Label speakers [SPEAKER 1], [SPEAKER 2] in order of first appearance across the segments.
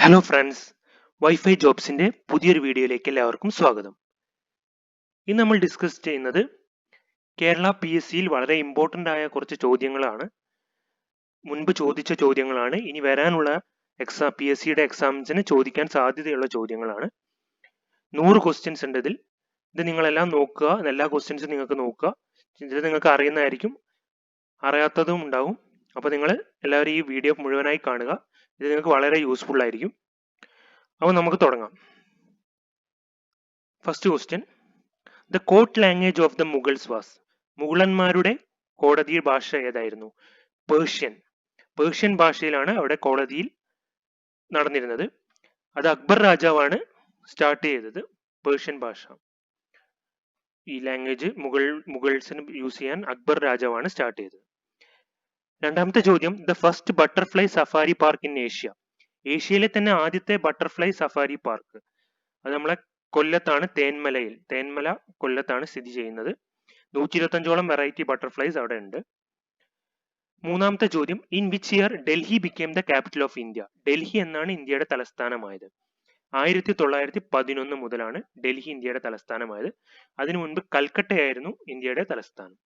[SPEAKER 1] Hello friends, wifi ജോബ്സിന്റെ പുതിയൊരു വീഡിയോയിലേക്ക് എല്ലാവർക്കും സ്വാഗതം. ഇന്ന് നമ്മൾ ഡിസ്കസ് ചെയ്യുന്നത് കേരള PSCയിൽ വളരെ ഇമ്പോർട്ടൻ്റ് ആയ കുറച്ച് ചോദ്യങ്ങളാണ്. മുൻപ് ചോദിച്ച ചോദ്യങ്ങളാണ്, ഇനി വരാനുള്ള PSCയുടെ എക്സാംസിന് ചോദിക്കാൻ സാധ്യതയുള്ള ചോദ്യങ്ങളാണ്. 100 ക്വസ്റ്റ്യൻസ് ഉണ്ട് ഇതിൽ. ഇത് നിങ്ങളെല്ലാം നോക്കുക, എല്ലാ ക്വസ്റ്റ്യൻസും നിങ്ങൾക്ക് നോക്കുക. ഇത് നിങ്ങൾക്ക് അറിയുന്നതായിരിക്കും, അറിയാത്തതും ഉണ്ടാവും. അപ്പോൾ നിങ്ങൾ എല്ലാവരും ഈ വീഡിയോ മുഴുവനായി കാണുക. ഇത് നിങ്ങൾക്ക് വളരെ യൂസ്ഫുൾ ആയിരിക്കും. അപ്പോൾ നമുക്ക് തുടങ്ങാം. First question, the court language of the Mughals was. മുഗളന്മാരുടെ കോടതി ഭാഷ ഏതായിരുന്നു? പേർഷ്യൻ ഭാഷയിലാണ് അവിടെ കോടതിയിൽ നടന്നിരുന്നത്. അത് അക്ബർ രാജാവാണ് സ്റ്റാർട്ട് ചെയ്തത്, പേർഷ്യൻ ഭാഷ. ഈ ലാംഗ്വേജ് മുഗൾസിന് യൂസ് ചെയ്യാൻ അക്ബർ രാജാവാണ് സ്റ്റാർട്ട് ചെയ്തത്. രണ്ടാമത്തെ ചോദ്യം, the first butterfly safari park in Asia. ഏഷ്യയിലെ തന്നെ ആദ്യത്തെ ബട്ടർഫ്ലൈ സഫാരി പാർക്ക് അത് നമ്മളെ കൊല്ലത്താണ്, തേന്മല കൊല്ലത്താണ് സ്ഥിതി ചെയ്യുന്നത്. 125ഓളം വെറൈറ്റി ബട്ടർഫ്ലൈസ് അവിടെ ഉണ്ട്. മൂന്നാമത്തെ ചോദ്യം, in which year Delhi became the capital of India. Delhi എന്നാണ് ഇന്ത്യയുടെ തലസ്ഥാനമായത്. 1911 മുതലാണ് ഡൽഹി ഇന്ത്യയുടെ തലസ്ഥാനമായത്. അതിനു മുൻപ് കൽക്കട്ടയായിരുന്നു ഇന്ത്യയുടെ തലസ്ഥാനം.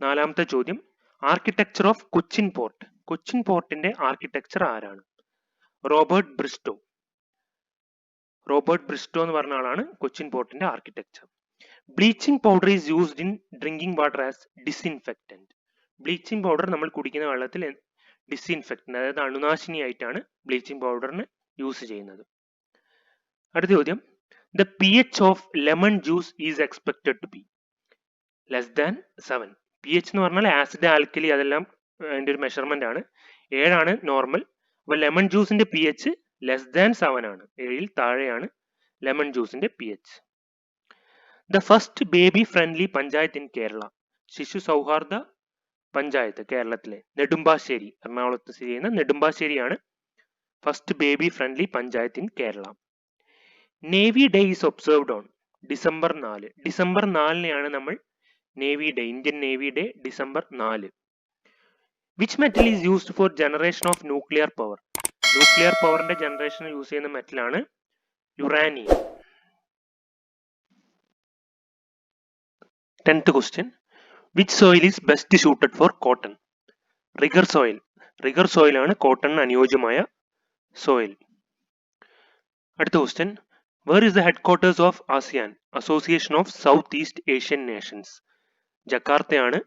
[SPEAKER 1] നാലാമത്തെ ചോദ്യം, architecture of Cochin port. Cochin പോർട്ടിന്റെ ആർക്കിടെക്ചർ ആരാണ്? റോബർട്ട് ബ്രിസ്റ്റോ എന്ന് പറഞ്ഞ ആളാണ് കൊച്ചിൻ പോർട്ടിന്റെ architecture. Bleaching powder is used in drinking water as disinfectant. Bleaching powder നമ്മൾ കുടിക്കുന്ന വെള്ളത്തിൽ ഡിസ്ഇൻഫെക്റ്റന്റ്, അതായത് അണുനാശിനി ആയിട്ടാണ് ബ്ലീച്ചിങ് പൗഡറിന് യൂസ് ചെയ്യുന്നത്. അടുത്ത ചോദ്യം, the pH of lemon juice is expected to be less than 7. pH എന്ന് പറഞ്ഞാൽ ആസിഡ്, ആൽക്കലി, അതെല്ലാം അതിന്റെ ഒരു മെഷർമെന്റ് ആണ്. 7 നോർമൽ. അപ്പോൾ ലെമൺ ജ്യൂസിന്റെ pH ലെസ് ദാൻ 7 ആണ്, 7 താഴെയാണ് ലെമൺ ജ്യൂസിന്റെ pH. The first baby friendly panchayat in Kerala. ശിശു സൗഹാർദ്ദ പഞ്ചായത്ത് കേരളത്തിലെ നെടുമ്പാശ്ശേരി, എറണാകുളത്ത് സ്ഥിതി ചെയ്യുന്ന നെടുമ്പാശ്ശേരിയാണ് first baby friendly panchayat in Kerala. Navy day is observed on December 4. December 4-നെയാണ് നമ്മൾ navy day, Indian navy day December 4. Which metal is used for generation of nuclear power. Nuclear പവറിന്റെ ജനറേഷൻ യൂസ് ചെയ്യുന്ന മെറ്റലാണ് uranium. 10th question, which soil is best suited for cotton? Regur soil ആണ് കോട്ടണിന് അനുയോജ്യമായ soil. അടുത്ത question, where is the headquarters of ASEAN, association of south east Asian nations. ജക്കാർത്തയാണ്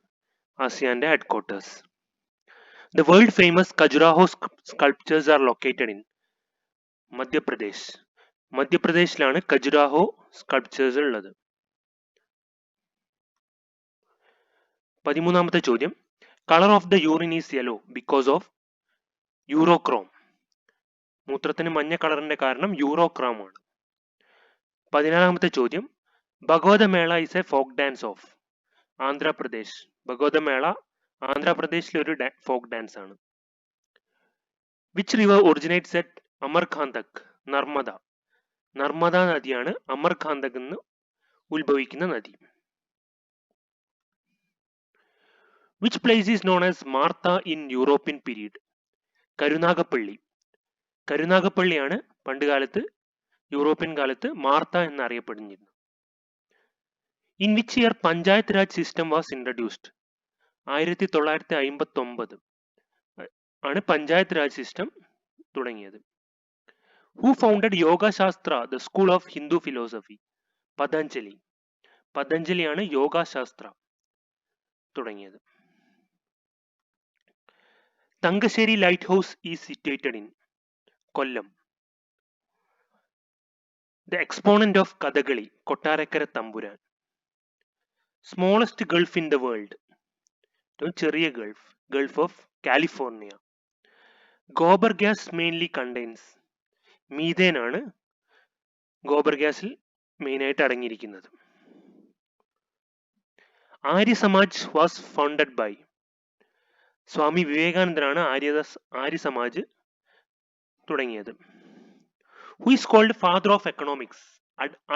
[SPEAKER 1] ആസിയാന്റെ headquarters. The world famous Khajuraho sculptures are located in മധ്യപ്രദേശിലാണ് ഖജുരാഹോ sculptures ഉള്ളത്. 13ാമത്തെ ചോദ്യം, colour of the urine is yellow because of urochrome. മൂത്രത്തിന് മഞ്ഞ കളറിന്റെ കാരണം യൂറോക്രോം ആണ്. 14ാമത്തെ ചോദ്യം, Bhagavatamela is a folk dance of Andhra Pradesh. Bhagavatamela ആന്ധ്രാപ്രദേശിലെ ഒരു ഫോക്ക് ഡാൻസ് ആണ്. Which river originates at Amarkantak. Narmada നദിയാണ് അമർകാന്തക് എന്ന് ഉത്ഭവിക്കുന്ന നദി. Which place is known as Martha in European period. കരുനാഗപ്പള്ളിയാണ് പണ്ടുകാലത്ത് യൂറോപ്യൻ കാലത്ത് മാർത്ത എന്നറിയപ്പെടുന്നിരുന്നു. In which year panchayat raj system was introduced. 1959 ആണ് പഞ്ചായത്ത് രാജ് സിസ്റ്റം തുടങ്ങിയത്. Who founded yoga Shastra, the school of Hindu philosophy. പതഞ്ജലിയാണ് യോഗ ശാസ്ത്ര തുടങ്ങിയത്. Thangassery light house is situated in Kollam. The exponent of Kathakali, Kottarakkara Thampuran. Smallest gulf in the world, ചെറിയ gulf of California. Gobar gas mainly contains. Methane ആണ് ഗോബർ ഗ്യാസിൽ മെയിനായിട്ട് അടങ്ങിയിരിക്കുന്നത്. Arya Samaj was founded by. Swami വിവേകാനന്ദനാണ് ആര്യ സമാജ് തുടങ്ങിയത്. Who is called father of economics.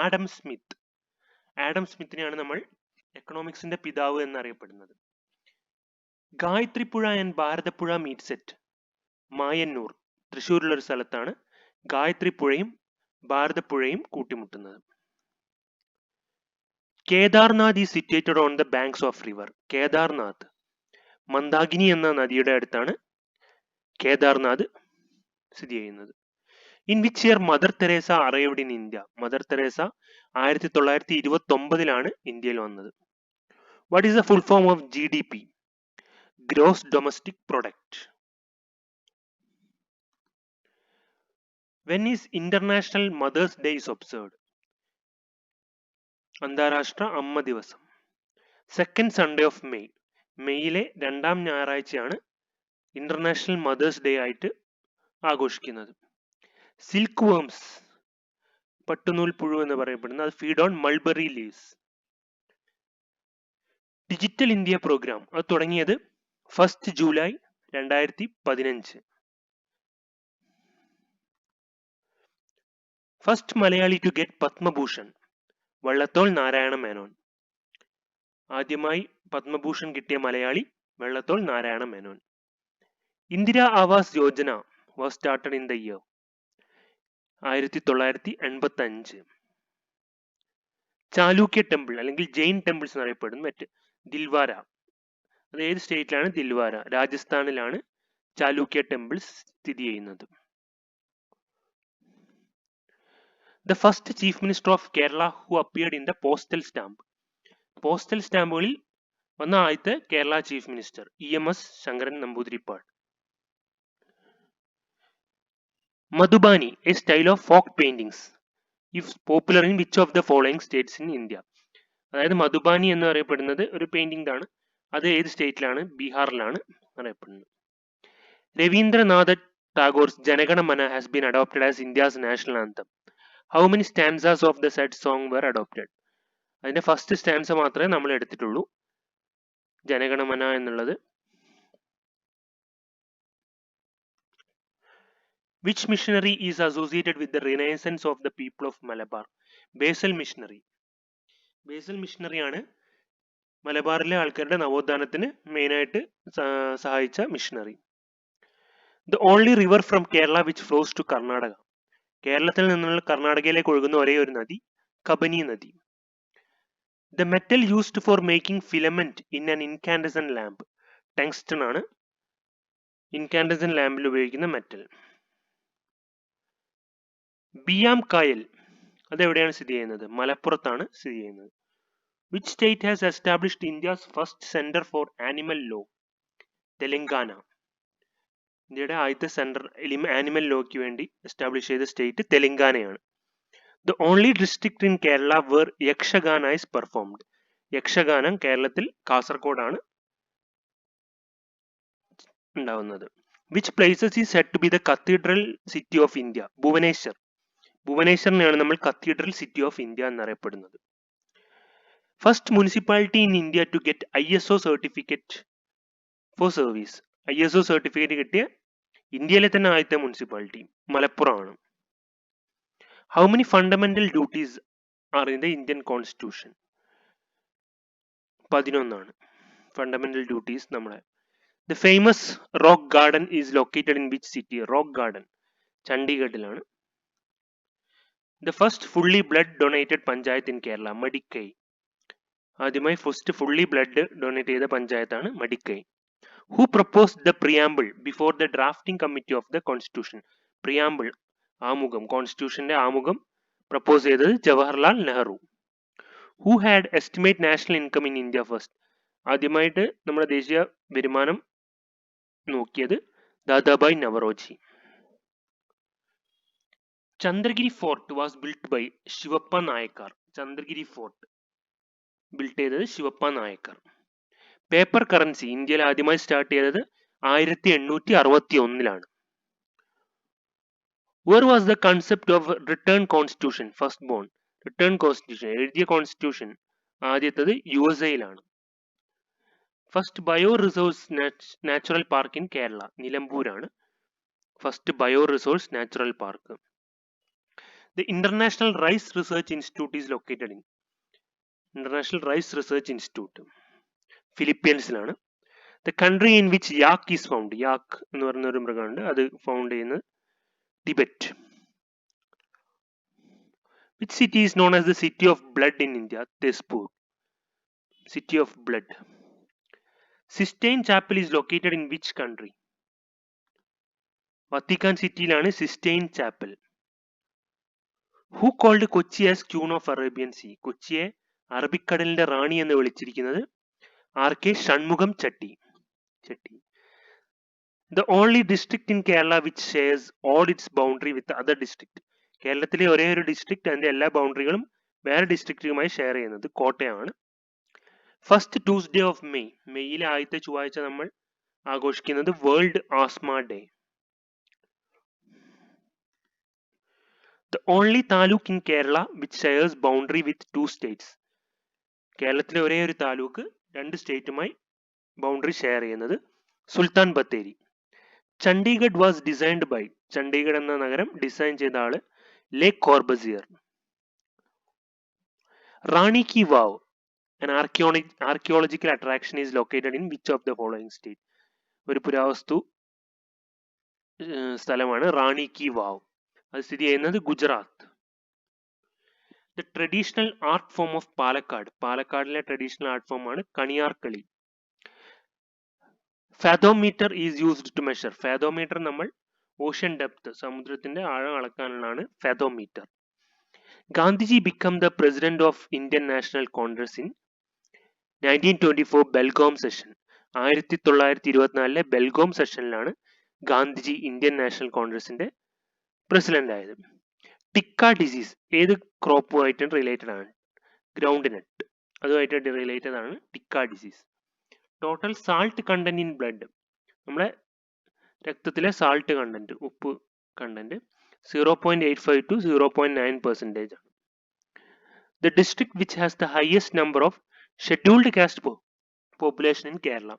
[SPEAKER 1] Adam സ്മിത്തിനെയാണ് നമ്മൾ എക്കണോമിക്സിന്റെ പിതാവ് എന്നറിയപ്പെടുന്നത്. Gayathripuzha and Bharathapuzha meets at Mayannur, തൃശ്ശൂരിലുള്ള ഒരു സ്ഥലത്താണ് ഗായത്രി പുഴയും ഭാരതപ്പുഴയും കൂട്ടിമുട്ടുന്നത്. Kedarnath is situated on the banks of river. Kedarnath Mandakini എന്ന നദിയുടെ അടുത്താണ് കേദാർനാഥ് സ്ഥിതി ചെയ്യുന്നത്. In which year mother Teresa arrived in India. Mother Teresa 1929 ഇന്ത്യയിൽ വന്നത്. What is the full form of GDP? Gross domestic product. When is international mother's day is observed? അന്താരാഷ്ട്ര അമ്മ ദിവസം. Second Sunday of May. മെയ്യിലെ 2ാം ഞായറാഴ്ചയാണ് international mother's day ആയിട്ട് ആഘോഷിക്കുന്നത്. സിൽക്ക് വേംസ്, പട്ടുനൂൽ പുഴു എന്ന് പറയപ്പെടുന്നത്, അത് feed on mulberry leaves. Digital India programme അത് തുടങ്ങിയത് 1 July 2015. First Malayali to get Padma Bhushan Vallathol Narayana Menon. ആദ്യമായി പത്മഭൂഷൺ കിട്ടിയ Malayali Vallathol Narayana Menon. Indira Awas Yojana was started in the year 1985. Chalukya temple അല്ലെങ്കിൽ ജെയിൻ ടെമ്പിൾസ് എന്നറിയപ്പെടുന്നു മറ്റ് ദിൽവാര. അത് ഏത് സ്റ്റേറ്റിലാണ്? ദിൽവാര, രാജസ്ഥാനിലാണ് ചാലൂക്യ ടെമ്പിൾസ് സ്ഥിതി ചെയ്യുന്നത്. The first chief minister of Kerala who appeared in the postal stamp. Postal സ്റ്റാമ്പുകളിൽ വന്ന ആദ്യത്തെ Kerala chief minister EMS Sankaran Namboodiripad. Madhubani, a style of folk paintings, if popular in which of the following states in India. അതായത് മധുബാനി എന്ന് പറയപ്പെടുന്നത് ഒരു painting ആണ്. അത് ഏത് സ്റ്റേറ്റിലാണ്? ബീഹാറിലാണ് അറിയപ്പെടുന്നത്. Rabindranath Tagore's Jana Gana Mana has been adopted as India's national anthem. How many stanzas of the set song were adopted? അതിന്റെ ഫസ്റ്റ് സ്റ്റാൻസ മാത്രമേ നമ്മൾ എടുത്തിട്ടുള്ളൂ ജനഗണമന എന്നുള്ളത്. Which missionary is associated with the renaissance of the people of Malabar? Basil missionary. Basil missionary ആണ് മലബാറിലെ ആൾക്കാരുടെ നവോത്ഥാനത്തിന് മെയിനായിട്ട് സഹായിച്ച missionary. The only river from Kerala which flows to Karnataka. കേരളത്തിൽ നിന്നുള്ള കർണാടകയിലേക്ക് ഒഴുകുന്ന ഒരേ ഒരു നദി കബനി നദി. The metal used for making filament in an incandescent lamp. Tungsten ആണ് incandescent ലാമ്പിൽ ഉപയോഗിക്കുന്ന മെറ്റൽ. ബിയാം കായൽ അതെവിടെയാണ് സ്ഥിതി ചെയ്യുന്നത്? മലപ്പുറത്താണ് സ്ഥിതി ചെയ്യുന്നത്. Which state has established India's first center for animal law? Telangana. ഇന്ത്യയുടെ ആദ്യത്തെ സെന്റർ ആനിമൽ ലോയ്ക്ക് വേണ്ടി എസ്റ്റാബ്ലിഷ് ചെയ്ത സ്റ്റേറ്റ് തെലങ്കാനയാണ്. The only district in Kerala where Yakshagana is performed. യക്ഷഗാനം കേരളത്തിൽ കാസർഗോഡാണ് ഉണ്ടാവുന്നത്. Which places is said to be the cathedral city of India? Bhubaneswar. ഭുവനേശ്വറിനെയാണ് നമ്മൾ കത്തീഡ്രൽ സിറ്റി ഓഫ് ഇന്ത്യ എന്നറിയപ്പെടുന്നത്. First municipality in India to get ISO certificate for service. ISO certificate കിട്ടിയ ഇന്ത്യയിലെ തന്നെ ആദ്യത്തെ മുനിസിപ്പാലിറ്റി മലപ്പുറമാണ്. How many fundamental duties are in the Indian constitution? 11 fundamental duties നമ്മളെ. The famous rock garden is located in which city? Rock garden ചണ്ഡീഗഡിലാണ്. The first fully blood donated panchayat in Kerala, Madikkai. ആദ്യമായി first fully blood donate ചെയ്ത പഞ്ചായത്താണ് Madikkai. Who proposed the preamble before the drafting committee of the constitution? Preamble ആമുഖം, കോൺസ്റ്റിറ്റ്യൂഷന്റെ ആമുഖം propose ചെയ്തത് Jawaharlal Nehru. Who had estimate national income in India first? ആദ്യമായിട്ട് നമ്മുടെ ദേശീയ വരുമാനം നോക്കിയത് Dadabhai Naoroji. Chandragiri fort was built by Shivappa Nayakar. Chandragiri fort built ചെയ്തത് ശിവപ്പ നായക്കാർ. പേപ്പർ കറൻസി ഇന്ത്യയിൽ ആദ്യമായി സ്റ്റാർട്ട് ചെയ്തത് 1861 Where was the concept of return constitution first born? Return constitution എഴുതിയ കോൺസ്റ്റിറ്റ്യൂഷൻ ആദ്യത്തത് USA first bio resource natural park in Kerala നിലമ്പൂരാണ് first bio resource natural park. The International Rice Research Institute is located in International Rice Research Institute ഫിലിപ്പീൻസിലാണ്. The country in which yak is found. yak എന്ന് പറയുന്ന ഒരു മൃഗമുണ്ട്, അത് found ചെയ്യുന്നത് Tibet. Which city is known as the city of blood in India? Tezpur. City of blood. Sistine Chapel is located in which country? Vatican സിറ്റിയിലാണ് Sistine chapel. Who called Kochi as Queen of Arabian Sea? കൊച്ചിയെ അറബിക്കടലിന്റെ റാണി എന്ന് വിളിച്ചിരിക്കുന്നത് R.K. Shanmugham Chetty. The only district in Kerala which shares all its boundary with the other district. കേരളത്തിലെ ഒരേ ഒരു district അതിന്റെ എല്ലാ ബൗണ്ടറികളും വേറെ ഡിസ്ട്രിക്റ്റുമായി ഷെയർ ചെയ്യുന്നത് കോട്ടയമാണ്. ഫസ്റ്റ് ട്യൂസ്ഡേ ഓഫ് മെയ്, മെയ്യിലെ ആദ്യത്തെ ചൊവ്വാഴ്ച നമ്മൾ ആഘോഷിക്കുന്നത് world asthma day. The only taluk in Kerala which shares boundary with two states. കേരളത്തിലെ ഒരേ ഒരു താലൂക്ക് രണ്ട് സ്റ്റേറ്റുമായി ബൗണ്ടറി ഷെയർ ചെയ്യുന്നത് Sultan Bathery. Chandigarh was designed by, Chandigarh എന്ന നഗരം ഡിസൈൻ ചെയ്ത ആള് Le Corbusier. Rani Ki Vav, an archaeological attraction, is located in which of the following state? ഒരു പുരാവസ്തു സ്ഥലമാണ് റാണി കി വാവ്. അത് സ്ഥിതി ചെയ്യുന്നത് Gujarat. The traditional art form of Palakkad, പാലക്കാടിലെ ട്രഡീഷണൽ ആർട്ട് ഫോം ആണ് കണിയാർക്കളി. Fathometer is used to measure. Fathometer നമ്മൾ ഓഷ്യൻ ഡെപ്ത്, സമുദ്രത്തിന്റെ ആഴം അളക്കാനുള്ളതാണ് fathometer. Gandhiji became the president of Indian National Congress in 1924 Belgaum session. 1924 Belgaum സെഷനിലാണ് ഗാന്ധിജി ഇന്ത്യൻ നാഷണൽ കോൺഗ്രസിന്റെ പ്രസിഡന്റ് ആയത്. ടിക്ക ഡിസീസ് ഏത് ക്രോപ്പുമായിട്ട് റിലേറ്റഡ് ആണ്? ഗ്രൗണ്ട് നട്ട്, അതുമായിട്ട് റിലേറ്റഡ് ആണ് tikka disease. Total salt content in blood, നമ്മുടെ രക്തത്തിലെ സാൾട്ട് കണ്ടന്റ്, ഉപ്പ് കണ്ടന്റ് 0.85 to 0.9% ആണ്. The district which has the highest number of scheduled caste population in Kerala.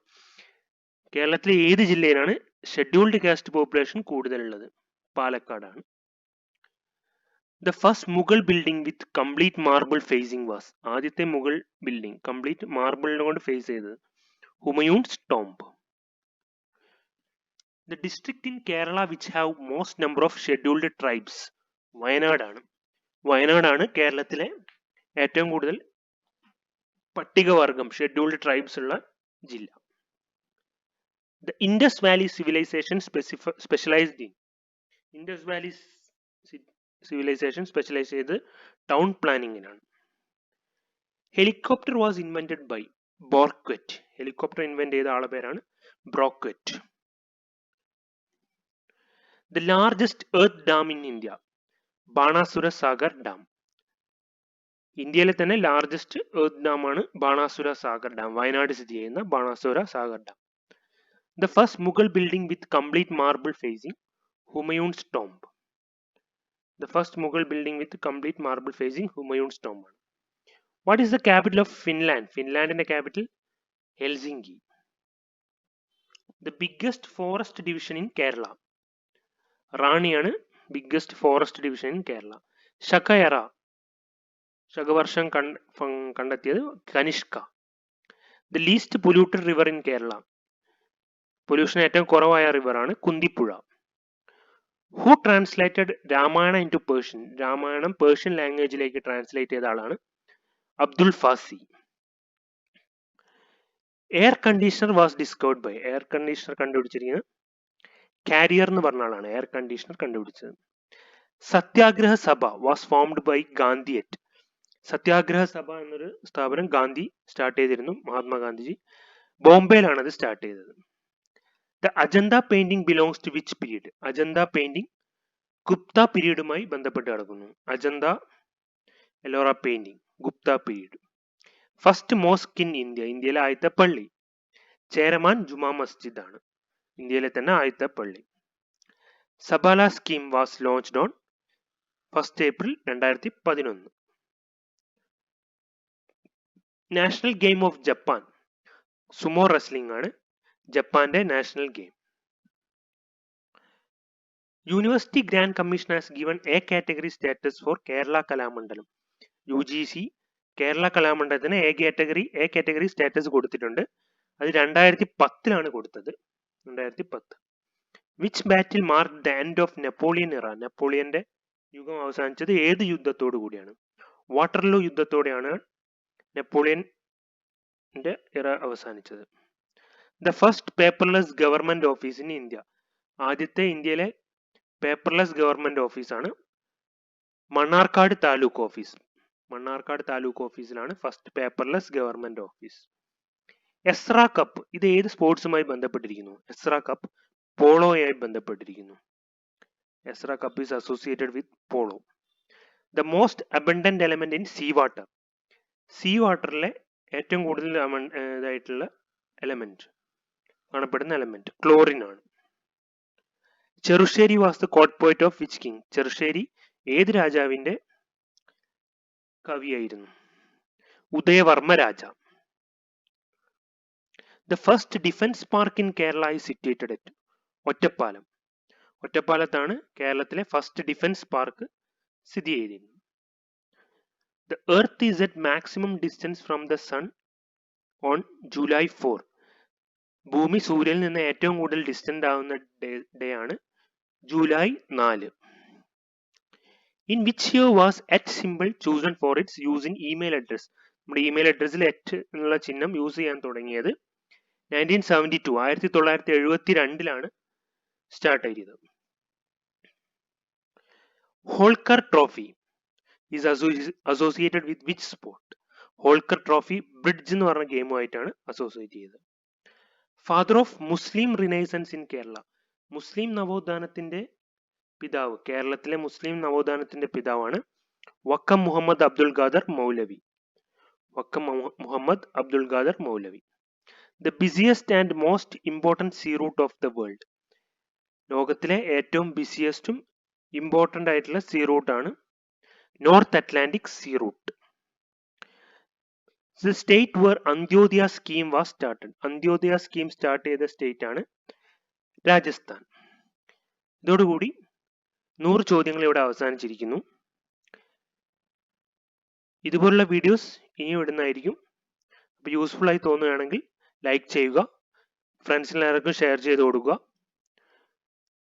[SPEAKER 1] കേരളത്തിലെ ഏത് ജില്ലയിലാണ് ഷെഡ്യൂൾഡ് കാസ്റ്റ് പോപ്പുലേഷൻ കൂടുതലുള്ളത്? പാലക്കാടാണ്. The first Mughal building with complete marble facing was, ആദ്യത്തെ മുഗൾ ബിൽഡിംഗ് കംപ്ലീറ്റ് മാർബിളിനെ കൊണ്ട് face ചെയ്തത് ഹുമയൂൺസ് tomb. The district in Kerala which have most number of scheduled tribes. വയനാടാണ്. വയനാടാണ് കേരളത്തിലെ ഏറ്റവും കൂടുതൽ പട്ടികവർഗം ഷെഡ്യൂൾഡ് ട്രൈബ്സ് ഉള്ള ജില്ല. The Indus Valley civilization specialized in, Indus Valley civilization specialized ചെയ്ത് ടൗൺ പ്ലാനിങ്ങിനാണ്. ഹെലികോപ്റ്റർ വാസ് ഇൻവെന്റഡ് ബൈ ബോർക്വറ്റ്. ഹെലികോപ്റ്റർ ഇൻവെന്റ് ചെയ്ത ആളുടെ പേരാണ് ബ്രോക്വറ്റ്. The largest earth dam in India. Banasura Sagar dam. ഇന്ത്യയിലെ തന്നെ ലാർജസ്റ്റ് എർത്ത് ഡാം ആണ് ബാണാസുര സാഗർ ഡാം, വയനാട് സ്ഥിതി ചെയ്യുന്ന Banasura Sagar dam. The first Mughal building with complete marble facing Humayun's tomb. The first Mughal building with complete marble facing Humayun's tomb. What is the capital of Finland? Finland's capital Helsinki. The biggest forest division in Kerala. റാണിയാണ് biggest forest division in Kerala. ശകയറ, ശകവർഷം കണ്ടെത്തിയത് Kanishka. The least polluted river in Kerala. Pollution ഏറ്റവും കുറവായ river ആണ് Kunthipuzha. Who translated Ramayana into Persian. രാമായണം Persian ലാംഗ്വേജിലേക്ക് translate ചെയ്ത ആളാണ് Abdul Fazi. Air conditioner was discovered by. Air conditioner കണ്ടുപിടിച്ചിരിക്കുന്നത് കാരിയർ എന്ന് പറഞ്ഞ ആളാണ് എയർ കണ്ടീഷണർ കണ്ടുപിടിച്ചത്. Satyagraha Sabha was formed by Gandhi at. Satyagraha Sabha എന്നൊരു സ്ഥാപനം ഗാന്ധി സ്റ്റാർട്ട് ചെയ്തിരുന്നു, മഹാത്മാഗാന്ധിജി. ബോംബെയിലാണ് അത് സ്റ്റാർട്ട് ചെയ്തത്. The Ajanta painting belongs to which period. Ajanta painting Gupta പീരീഡുമായി ബന്ധപ്പെട്ട് കിടക്കുന്നു. Ajanta Ellora painting Gupta period. First mosque in India. ഇന്ത്യയിലെ ആദ്യത്തെ പള്ളി ചേരമാൻ ജുമാ മസ്ജിദ് ആണ്, ഇന്ത്യയിലെ തന്നെ ആദ്യത്തെ പള്ളി. Sabla scheme was launched on 1 April 2011. National game of Japan sumo wrestling ആണ് ജപ്പാന്റെ national game. University grant commission has given A category status for Kerala Kalamandalam. UGC Kerala കലാമണ്ഡലത്തിന് എ കാറ്റഗറി സ്റ്റാറ്റസ് കൊടുത്തിട്ടുണ്ട്. അത് 2010 കൊടുത്തത്. 2010. Which battle mark the end of Napoleon era? നെപ്പോളിയന്റെ യുഗം അവസാനിച്ചത് ഏത് യുദ്ധത്തോടു കൂടിയാണ്? വാട്ടർലൂ യുദ്ധത്തോടെയാണ് നെപ്പോളിയന്റെ ഇറ അവസാനിച്ചത്. The first paperless government office in India. ആദ്യത്തെ ഇന്ത്യയിലെ പേപ്പർലെസ് ഗവൺമെന്റ് ഓഫീസാണ് മണ്ണാർക്കാട് താലൂക്ക് ഓഫീസ്. മണ്ണാർക്കാട് താലൂക്ക് ഓഫീസിലാണ് first paperless government office. Ezra cup ഇത് ഏത് സ്പോർട്സുമായി ബന്ധപ്പെട്ടിരിക്കുന്നു? എസ്ര കപ്പ് പോളോയുമായി ബന്ധപ്പെട്ടിരിക്കുന്നു. Ezra cup is associated with polo. The most abundant element in sea water. Sea വാട്ടറിലെ ഏറ്റവും കൂടുതൽ ഇതായിട്ടുള്ള എലമെന്റ് കാണപ്പെടുന്ന എലമെന്റ് ക്ലോറിൻ ആണ്. Cherusseri was the court poet of which king? Cherusseri ഏത് രാജാവിന്റെ കവിയായിരുന്നു? Udayavarma Raja. The first defence park in Kerala is situated at? Ottapalam. ഒറ്റപ്പാലത്താണ് കേരളത്തിലെ ഫസ്റ്റ് ഡിഫൻസ് പാർക്ക് സ്ഥിതി ചെയ്തിരുന്നത്. The earth is at maximum distance from the sun on July 4. ഭൂമി സൂര്യനിൽ നിന്ന് ഏറ്റവും കൂടുതൽ ഡിസ്റ്റന്റ് ആവുന്ന ഡേ ആണ് July 4. In which year was at simple chosen for its use in email address? നമ്മുടെ ഇമെയിൽ അഡ്രസ്സിൽ എറ്റ് എന്നുള്ള ചിഹ്നം യൂസ് ചെയ്യാൻ തുടങ്ങിയത് 1972 1972 സ്റ്റാർട്ട് ചെയ്തത്. Holkar trophy is associated with which sport? Holkar trophy bridge എന്ന് പറഞ്ഞ ഗെയിമുമായിട്ടാണ് അസോസിയേറ്റ് ചെയ്തത്. Father of Muslim renaissance in Kerala. മുസ്ലിം നവോത്ഥാനത്തിന്റെ പിതാവ്, കേരളത്തിലെ മുസ്ലിം നവോത്ഥാനത്തിന്റെ പിതാവാണ് വക്കം മുഹമ്മദ് അബ്ദുൽ ഖാദർ മൗലവി. വക്കം മുഹമ്മദ് അബ്ദുൽ ഖാദർ മൗലവി. The busiest and most important sea route of the world. ലോകത്തിലെ ഏറ്റവും ബിസിയസ്റ്റും ഇമ്പോർട്ടൻ്റ് ആയിട്ടുള്ള സീ റൂട്ടാണ് North Atlantic sea route. The state where Antyodaya scheme was started. Antyodaya scheme start ചെയ്ത സ്റ്റേറ്റ് ആണ് രാജസ്ഥാൻ. ഇതോടുകൂടി 100 ചോദ്യങ്ങൾ ഇവിടെ അവസാനിച്ചിരിക്കുന്നു. ഇതുപോലുള്ള വീഡിയോസ് ഇനിയും ഇടുന്നതായിരിക്കും. അപ്പോൾ യൂസ്ഫുൾ ആയി തോന്നുകയാണെങ്കിൽ ലൈക്ക് ചെയ്യുക, ഫ്രണ്ട്സിന് എല്ലാവർക്കും ഷെയർ ചെയ്ത് കൊടുക്കുക.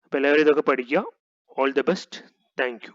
[SPEAKER 1] അപ്പോൾ എല്ലാവരും ഇതൊക്കെ പഠിക്കുക. All the best. Thank you.